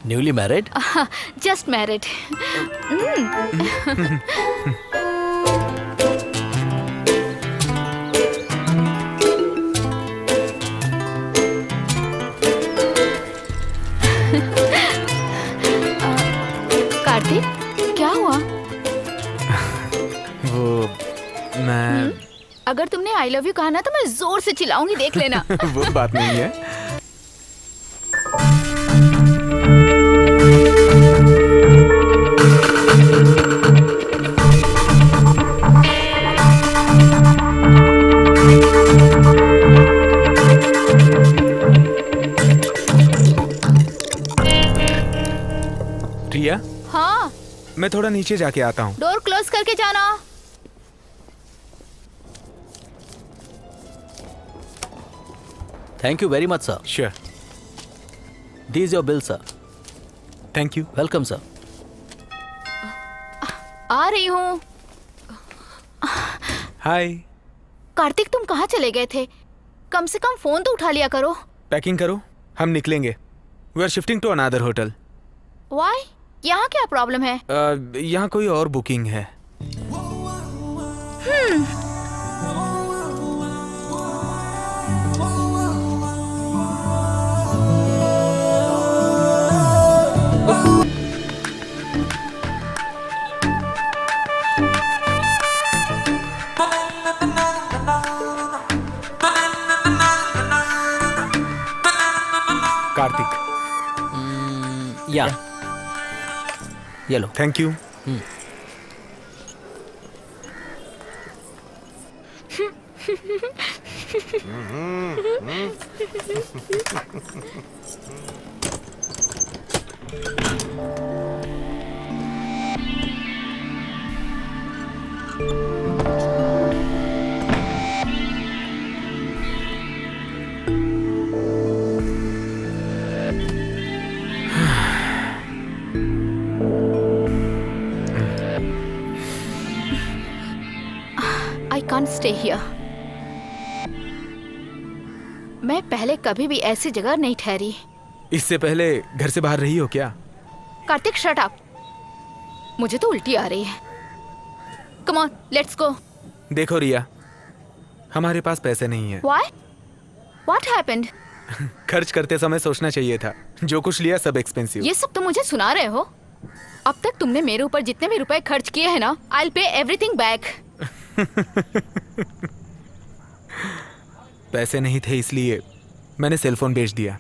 Newly married? Just married. Kartik, क्या हुआ? वो मैं अगर तुमने आई लव यू कहा ना तो मैं जोर से चिल्लाऊंगी, देख लेना। वो बात नहीं है। रिया, हाँ, मैं थोड़ा नीचे जाके आता हूँ। डोर क्लोज करके जाना। Thank you very much sir. Sure. This your bill sir. Thank you. Welcome sir. आ रही हूँ। हाय। कार्तिक, तुम कहाँ चले गए थे? कम से कम फोन तो उठा लिया करो। पैकिंग करो, हम निकलेंगे। We are shifting to another hotel. Why? यहाँ क्या प्रॉब्लम है? यहाँ कोई और बुकिंग है। कार्तिक। या ये लो। Thank you. I can't stay here. मैं पहले कभी भी ऐसी जगह नहीं ठहरी। इससे पहले घर से बाहर रही हो क्या? Kartik, shut up. मुझे तो उल्टी आ रही है। Come on, let's go. देखो रिया, हमारे पास पैसे नहीं है। Why? What happened? खर्च करते समय सोचना चाहिए था। जो कुछ लिया सब एक्सपेंसिव। ये सब तुम मुझे सुना रहे हो? अब तक तुमने मेरे ऊपर जितने भी रुपए खर्च किए हैं ना, I'll pay everything back. पैसे नहीं थे इसलिए मैंने सेलफोन बेच दिया।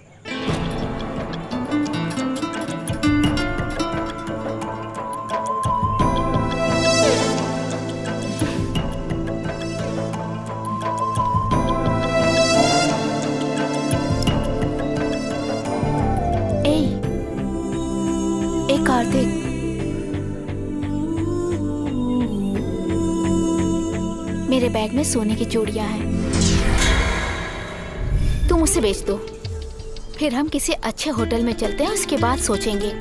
ए कार्तिक, मेरे बैग में सोने की चूड़ियां हैं। तुम उसे बेच दो, फिर हम किसी अच्छे होटल में चलते हैं, उसके बाद सोचेंगे।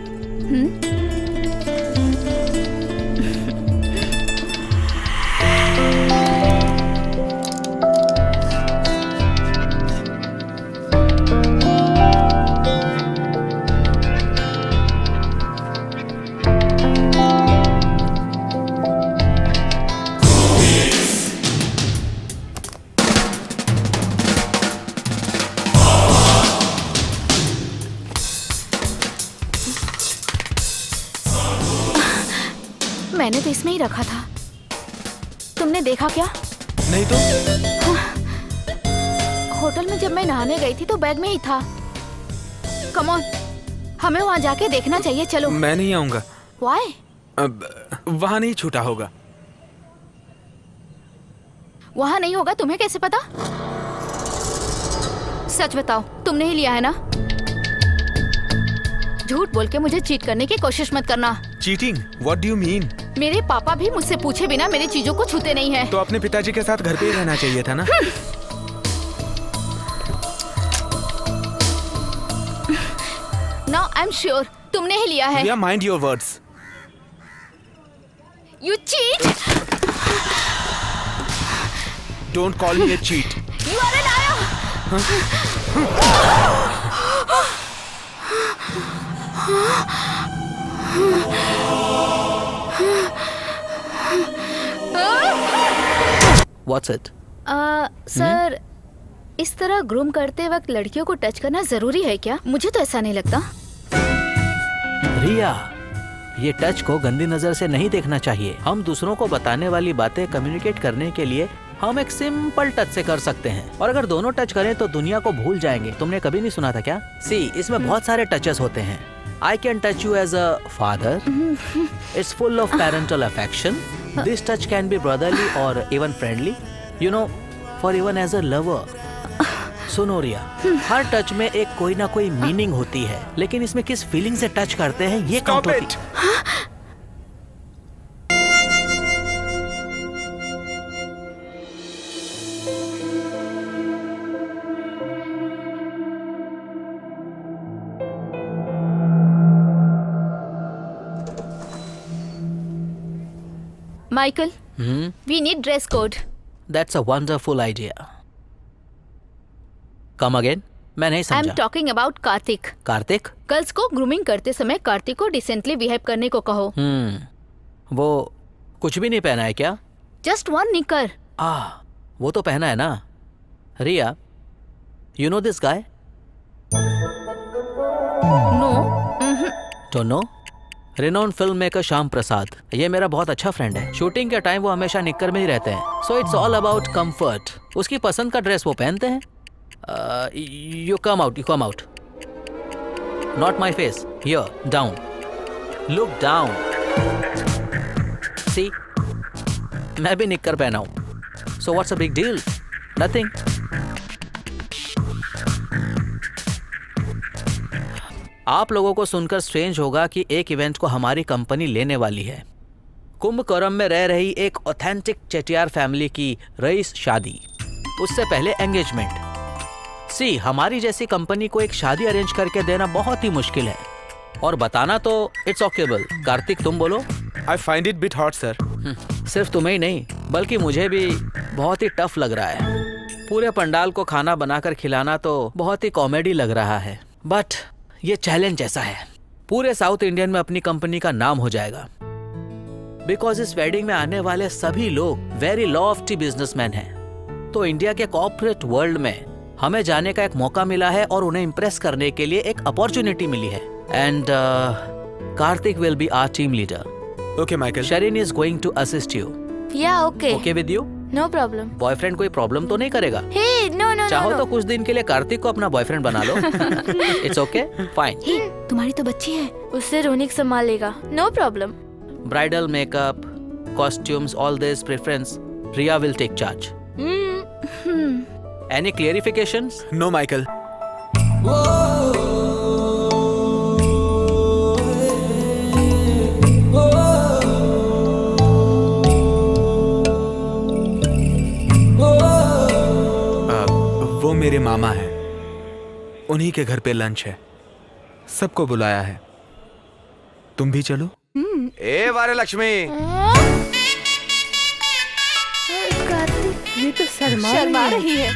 मैंने तो इसमें ही रखा था। तुमने देखा क्या? नहीं तो। होटल में जब मैं नहाने गई थी तो बैग में ही था। कम ऑन, हमें वहाँ जाके देखना चाहिए। चलो। मैं नहीं आऊंगा। Why? अब वहाँ नहीं छूटा होगा। वहाँ नहीं होगा, तुम्हें कैसे पता? सच बताओ, तुमने ही लिया है ना? झूठ बोल के मुझे चीट करने की कोशिश मत करना। Cheating? What do you mean? मेरे पापा भी मुझसे पूछे बिना मेरी चीजों को छूते नहीं हैं। तो अपने पिताजी के साथ घर पे ही रहना चाहिए था ना। Now I'm sure तुमने ही लिया है। Priya, mind your words. You cheat! Don't call me a cheat. You are a liar! What's it? Sir, इस तरह ग्रूम करते वक्त लड़कियों को टच करना जरूरी है क्या? मुझे तो ऐसा नहीं लगता। रिया, ये टच को गंदी नजर से नहीं देखना चाहिए। हम दूसरों को बताने वाली बातें कम्युनिकेट करने के लिए हम एक सिंपल टच से कर सकते हैं, और अगर दोनों टच करें तो दुनिया को भूल जाएंगे। तुमने कभी नहीं सुना था क्या? सी, इसमें बहुत सारे टचेस होते हैं। I can touch you as a father. It's full of parental affection. This touch can be brotherly or even friendly. You know, for even as a lover. सुनो रिया, हर टच में एक कोई ना कोई मीनिंग होती है, लेकिन इसमें किस फीलिंग से टच करते हैं ये काउंट होती है। Michael, we need dress code. That's a wonderful idea. Come again? मैं नहीं I'm समझा। talking about Kartik. Kartik? Girls को ग्रूमिंग करते समय कार्तिक को डिसेंटली बिहेव करने को कहो। वो कुछ भी नहीं पहना है क्या? जस्ट वन निकर। वो तो पहना है ना। Riya, you know this guy? No. Don't know? Renowned film maker Shyam Prasad, ये मेरा बहुत अच्छा फ्रेंड है। शूटिंग के टाइम वो हमेशा निक्कर में ही रहते हैं। So it's all about comfort. उसकी पसंद का ड्रेस वो पहनते हैं। You come out. Not my face, here, down, look down. See, मैं भी निक्कर पहना हूं। So what's a big deal? Nothing. आप लोगों को सुनकर स्ट्रेंज होगा कि एक इवेंट को हमारी कंपनी लेने वाली है। कुंभकोरम में रह रही एक ऑथेंटिक चेटियार फैमिली की रईस शादी, उससे पहले एंगेजमेंट। सी, हमारी जैसी कंपनी को एक शादी अरेंज करके देना बहुत ही मुश्किल है, और बताना तो इट्स ऑकेबल। कार्तिक, तुम बोलो। I find it bit hot, sir. सिर्फ तुम्हें ही नहीं, बल्कि मुझे भी बहुत ही टफ लग रहा है। पूरे पंडाल को खाना बनाकर खिलाना तो बहुत ही कॉमेडी लग रहा है, बट ये चैलेंज ऐसा है, पूरे साउथ इंडियन में अपनी कंपनी का नाम हो जाएगा। बिकॉज इस वेडिंग में आने वाले सभी लोग वेरी लॉफ्टी बिजनेसमैन हैं। तो इंडिया के कॉर्पोरेट वर्ल्ड में हमें जाने का एक मौका मिला है, और उन्हें इम्प्रेस करने के लिए एक अपॉर्चुनिटी मिली है। And Kartik will be our team leader. Okay, Michael. Shireen is going to assist you. Yeah okay. Okay with you? No problem. Boyfriend कोई प्रॉब्लम तो नहीं करेगा? Hey, no. चाहो तो कुछ दिन के लिए कार्तिक को अपना बॉयफ्रेंड बना लो। It's okay, fine. हे, तुम्हारी तो बच्ची है, उससे रोनिक संभालेगा। No problem. Bridal makeup, costumes, all this preference, Riya will take charge. Any clarifications? No, Michael. वो मेरे मामा हैं, उन्हीं के घर पे लंच है, सबको बुलाया है। तुम भी चलो। ए वारे लक्ष्मी, कार्तिक, ये तो शर्मा रही है।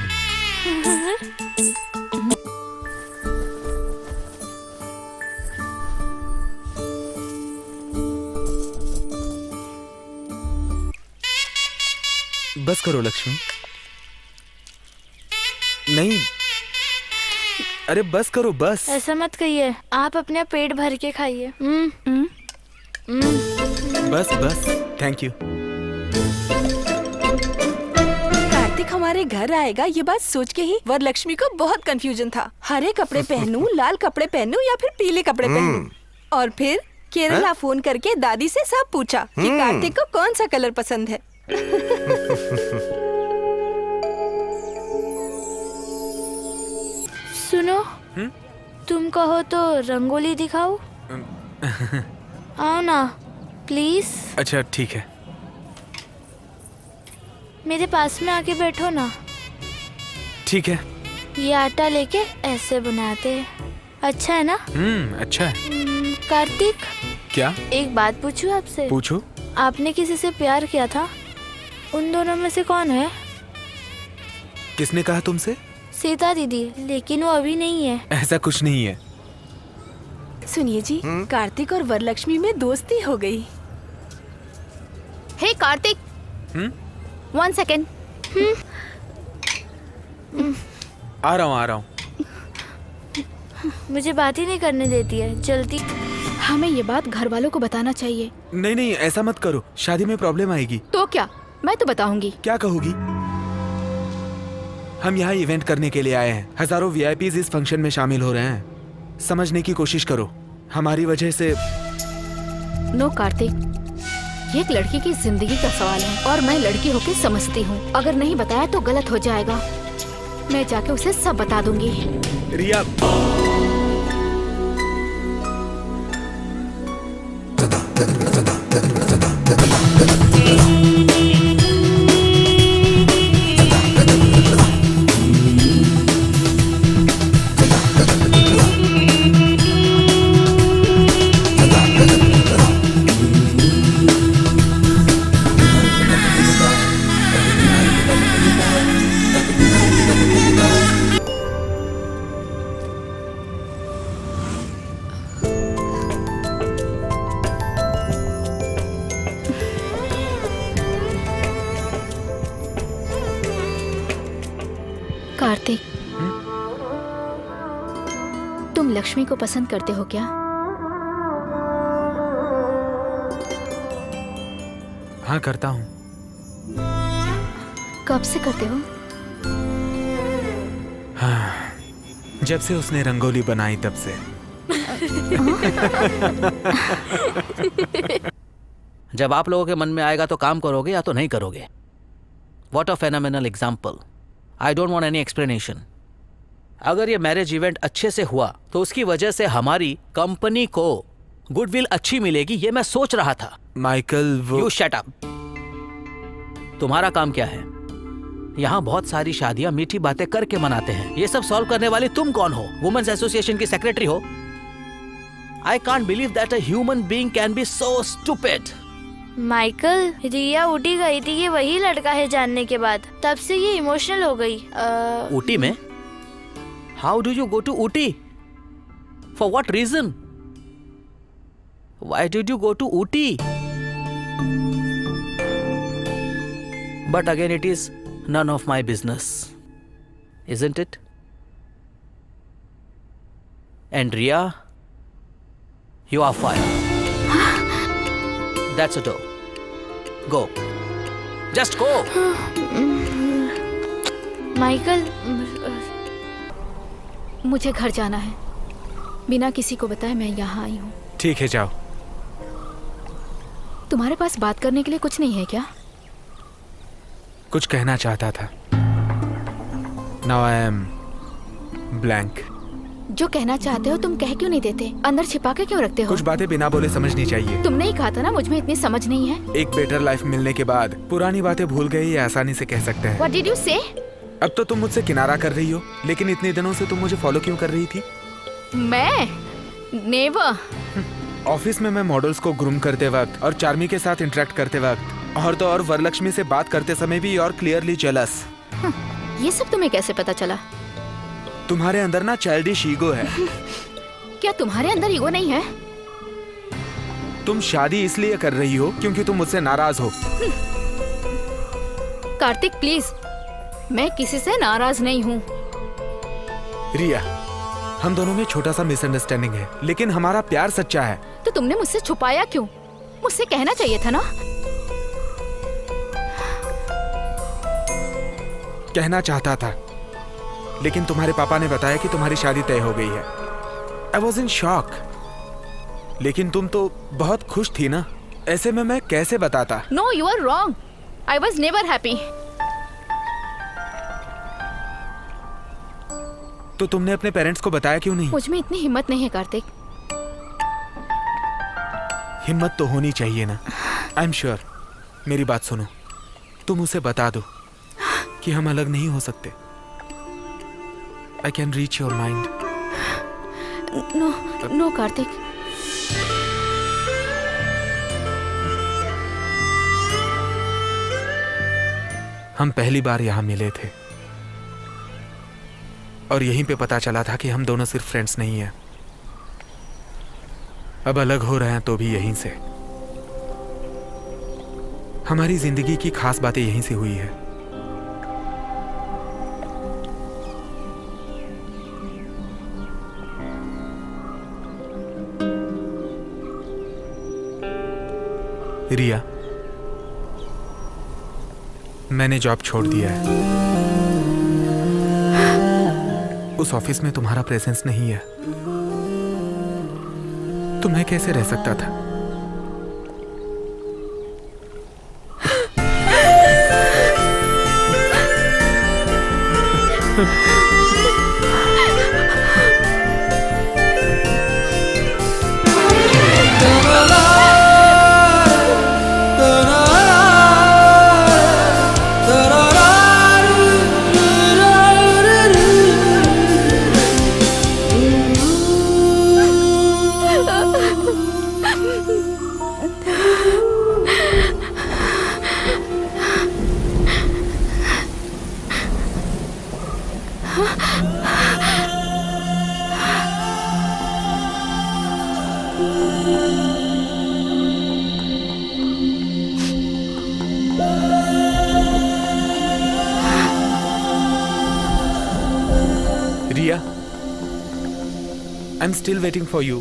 बस करो लक्ष्मी। नहीं, अरे बस करो, बस। ऐसा मत कहिए, आप अपने पेट भर के खाइए। बस बस, थैंक यू। कार्तिक हमारे घर आएगा, ये बात सोच के ही वरलक्ष्मी को बहुत कंफ्यूजन था। हरे कपड़े पहनूं, लाल कपड़े पहनूं या फिर पीले कपड़े पहनूं। और फिर केरला फोन करके दादी से सब पूछा कि कार्तिक को कौन सा कलर पसंद है। सुनो, तुम कहो तो रंगोली दिखाओ। आओ ना प्लीज। अच्छा ठीक है। मेरे पास में आके बैठो ना। ठीक है। ये आटा लेके ऐसे बनाते हैं, अच्छा है ना? अच्छा है। कार्तिक, क्या? एक बात पूछूं आपसे? पूछो। आपने किसी से प्यार किया था? उन दोनों में से कौन है? किसने कहा तुमसे? सीता दीदी, लेकिन वो अभी नहीं है। ऐसा कुछ नहीं है। सुनिए जी, कार्तिक और वरलक्ष्मी में दोस्ती हो गई। हे कार्तिक, 1 सेकेंड। आ रहा हूँ। मुझे बात ही नहीं करने देती है, जल्दी। हमें ये बात घर वालों को बताना चाहिए। नहीं ऐसा मत करो, शादी में प्रॉब्लम आएगी। तो क्या, मैं तो बताऊंगी। क्या कहोगी? हम यहाँ इवेंट करने के लिए आए हैं। हजारों वीआईपीज इस फंक्शन में शामिल हो रहे हैं। समझने की कोशिश करो, हमारी वजह से। नो कार्तिक, ये एक लड़की की जिंदगी का सवाल है और मैं लड़की होके समझती हूँ। अगर नहीं बताया तो गलत हो जाएगा। मैं जाके उसे सब बता दूंगी। रिया, कार्तिक, तुम लक्ष्मी को पसंद करते हो क्या? हाँ करता हूँ। कब से करते हो? हाँ, जब से उसने रंगोली बनाई तब से। जब आप लोगों के मन में आएगा तो काम करोगे या तो नहीं करोगे। What a phenomenal example. I don't want any explanation. अगर ये मैरिज इवेंट अच्छे से हुआ तो उसकी वजह से हमारी कंपनी को गुडविल अच्छी मिलेगी, ये मैं सोच रहा था। माइकल, वो You shut up. तुम्हारा काम क्या है? यहाँ बहुत सारी शादियां मीठी बातें करके मनाते हैं। ये सब सॉल्व करने वाली तुम कौन हो? वुमेन्स एसोसिएशन की सेक्रेटरी हो? I can't believe that a human being can be so stupid. Michael, Riya उठी गई थी ये वही लड़का है जानने के बाद, तब से ये इमोशनल हो गई। ऊटी में? How do you go to Ooty? For what reason? Why did you go to Ooty? But again, it is none of my business, isn't it? And Riya, you are fired. That's a door. Go. Just go. Michael, मुझे घर जाना है। बिना किसी को बताए मैं यहाँ आई हूँ। ठीक है, जाओ। तुम्हारे पास बात करने के लिए कुछ नहीं है क्या? कुछ कहना चाहता था। Now I am blank. जो कहना चाहते हो तुम कह क्यों नहीं देते? अंदर छिपा के क्यों रखते हो? कुछ बातें बिना बोले समझनी चाहिए। तुमने ही कहा था ना मुझ में इतनी समझ नहीं है। एक बेटर लाइफ मिलने के बाद पुरानी बातें भूल गई, ये आसानी से कह सकते हैं। What did you say? अब तो तुम मुझसे किनारा कर रही हो, लेकिन इतने दिनों से तुम मुझे फॉलो क्यों कर रही थी? मैं? Never. ऑफिस में मैं मॉडल्स को ग्रूम करते वक्त और चार्मी के साथ इंटरेक्ट करते वक्त और तो और वरलक्ष्मी से बात करते समय भी और क्लियरली जेलस। ये सब तुम्हें कैसे पता चला? तुम्हारे अंदर ना चाइल्डिश ईगो है। क्या तुम्हारे अंदर ईगो नहीं है? तुम शादी इसलिए कर रही हो क्योंकि तुम मुझसे नाराज हो। कार्तिक प्लीज, मैं किसी से नाराज नहीं हूँ। रिया, हम दोनों में छोटा सा मिसअंडरस्टैंडिंग है, लेकिन हमारा प्यार सच्चा है। तो तुमने मुझसे छुपाया क्यों? मुझसे कहना चाहिए था ना। कहना चाहता था, लेकिन तुम्हारे पापा ने बताया कि तुम्हारी शादी तय हो गई है। I was in shock. लेकिन तुम तो बहुत खुश थी ना, ऐसे में मैं कैसे बताता? No, you are wrong. I was never happy. तो तुमने अपने पेरेंट्स को बताया क्यों नहीं? मुझ में इतनी हिम्मत नहीं है कार्तिक। हिम्मत तो होनी चाहिए ना। I am sure. मेरी बात सुनो, तुम उसे बता दो कि हम अलग नहीं हो सकते। I can reach your mind. No, no Kartik. हम पहली बार यहाँ मिले थे और यहीं पे पता चला था कि हम दोनों सिर्फ फ्रेंड्स नहीं हैं, अब अलग हो रहे हैं तो भी यहीं से। हमारी जिंदगी की खास बातें यहीं से हुई है। रिया, मैंने जॉब छोड़ दिया है। उस ऑफिस में तुम्हारा प्रेजेंस नहीं है तो मैं कैसे रह सकता था? Riya, I'm still waiting for you.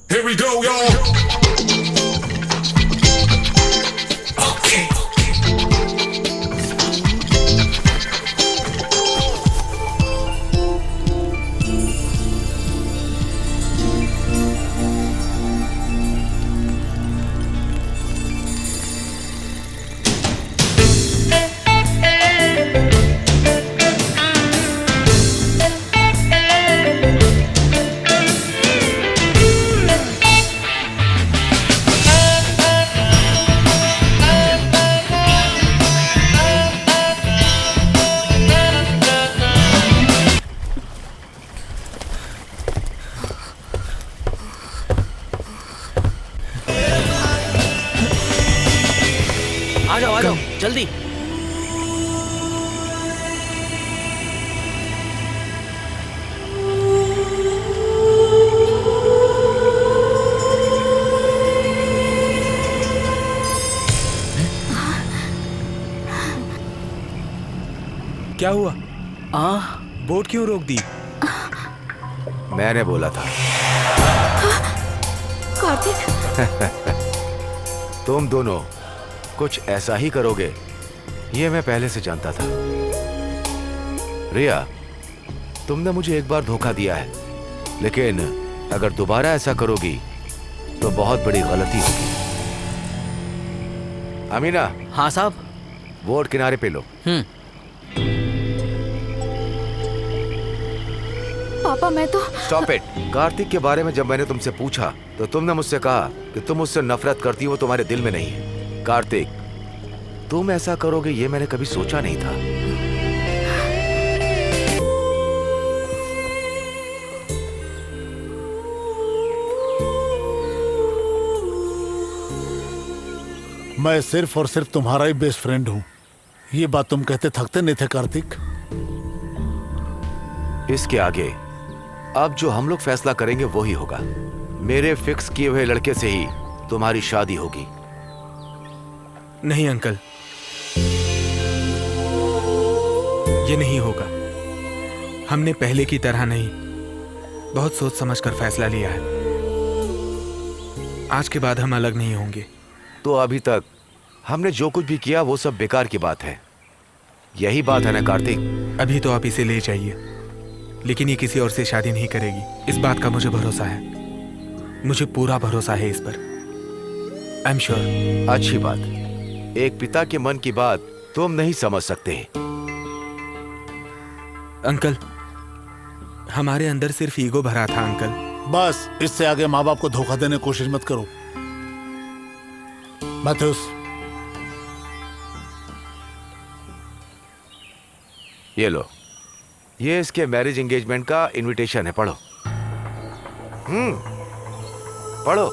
Here we go, y'all. Okay. आ जाओ जल्दी। क्या हुआ? बोट क्यों रोक दी? मैंने बोला था। कार्तिक, तुम दोनों कुछ ऐसा ही करोगे, ये मैं पहले से जानता था। रिया, तुमने मुझे एक बार धोखा दिया है, लेकिन अगर दोबारा ऐसा करोगी तो बहुत बड़ी गलती होगी। अमीना। हाँ साहब। बोट किनारे पे लो। पापा मैं तो स्टॉप इट। कार्तिक के बारे में जब मैंने तुमसे पूछा तो तुमने मुझसे कहा कि तुम उससे नफरत करती हो, तुम्हारे दिल में नहीं है। कार्तिक, तुम ऐसा करोगे ये मैंने कभी सोचा नहीं था। मैं सिर्फ और सिर्फ तुम्हारा ही बेस्ट फ्रेंड हूं। ये बात तुम कहते थकते नहीं थे कार्तिक? इसके आगे अब जो हम लोग फैसला करेंगे वो ही होगा। मेरे फिक्स किए हुए लड़के से ही तुम्हारी शादी होगी। नहीं अंकल, ये नहीं होगा। हमने पहले की तरह नहीं, बहुत सोच समझकर फैसला लिया है। आज के बाद हम अलग नहीं होंगे। तो अभी तक हमने जो कुछ भी किया वो सब बेकार की बात है, यही बात है ना कार्तिक? अभी तो आप इसे ले जाइए, लेकिन ये किसी और से शादी नहीं करेगी, इस बात का मुझे भरोसा है। मुझे पूरा भरोसा है इस पर। I am sure. अच्छी बात। एक पिता के मन की बात तुम नहीं समझ सकते। अंकल, हमारे अंदर सिर्फ ईगो भरा था अंकल। बस इससे आगे माँ बाप को धोखा देने की कोशिश मत करो। मैथ्यूस, ये लो, ये इसके मैरिज एंगेजमेंट का इनविटेशन है, पढ़ो। पढ़ो।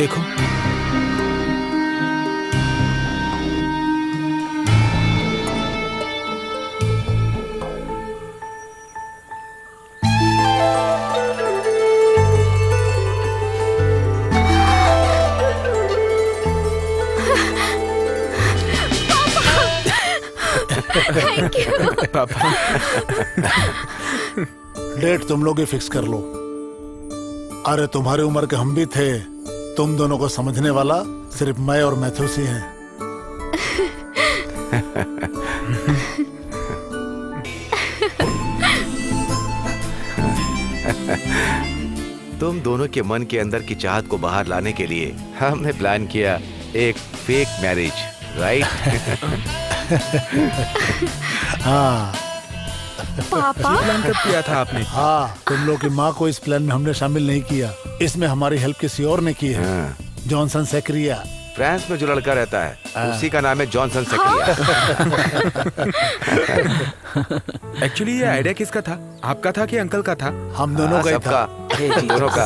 देखो। Thank you. पापा डेट तुम लोग ही फिक्स कर लो। अरे तुम्हारी उम्र के हम भी थे, तुम दोनों को समझने वाला सिर्फ मैं और मैथ्यूस ही हैं। तुम दोनों के मन के अंदर की चाहत को बाहर लाने के लिए हमने प्लान किया एक फेक मैरिज, राइट? हाँ पापा प्लान कब किया था आपने? हाँ, तुम लोग की माँ को इस प्लान में हमने शामिल नहीं किया। इसमें हमारी हेल्प किसी और ने की है। हाँ। जॉनसन सेक्रिया। फ्रांस में जो लड़का रहता है उसी का नाम है जॉनसन सेक्रिया। एक्चुअली ये आइडिया किसका था? आपका था कि अंकल का था? हम दोनों का ही था। सबका, दोनों का।